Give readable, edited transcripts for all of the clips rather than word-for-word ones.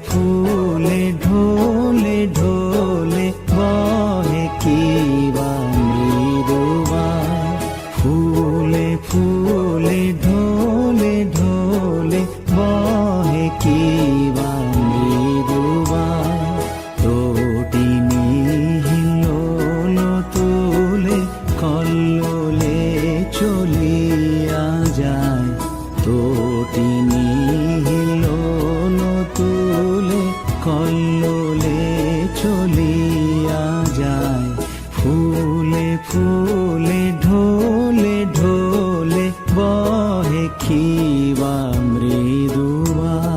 ফুলে ঢোলে ঢোলে বহে কিবা মৃদুবাই। ফুলে ফুলে ঢোলে ঢোলে বহে কিবা মৃদুবাই। তটিনী হিলোল তুলে কল্লোলে চলিয়া যায়। তটিনী হিলোল তুলে কল্লোলে চলিয়া যায়। ফুলে ফুলে ঢোলে ঢোলে বহে কিবা মৃদুবাই।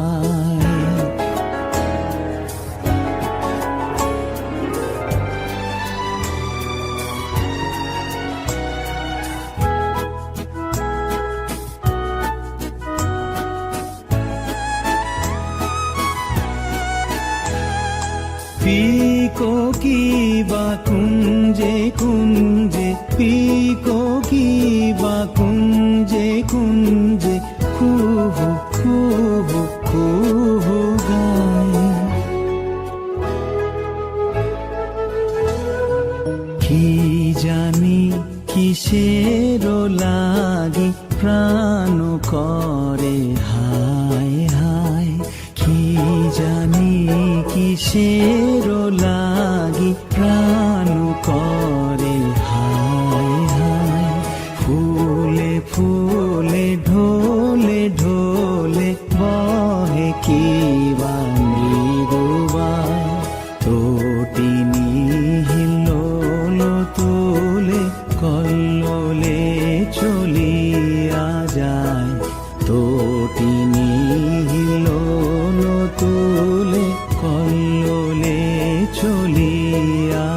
পিকো কিবা কুঞ্জে কুঞ্জে, পিকো কিবা কুঞ্জে কুঞ্জে, কুহু কুহু কুহু গায়। কি জানি কিসের লাগি প্রাণ করে হায় হায়। কি জানি কিসের লাগি প্রাণ করে হায় হায়। ফুলে ফুলে ঢোলে ঢোলে বহে কিবা মৃদুবাই। তটিনী হিলোল তুলে কল্লোলে চলিয়া যায়। তটিনী হিলোল তুলে কল্লোলে চলিয়া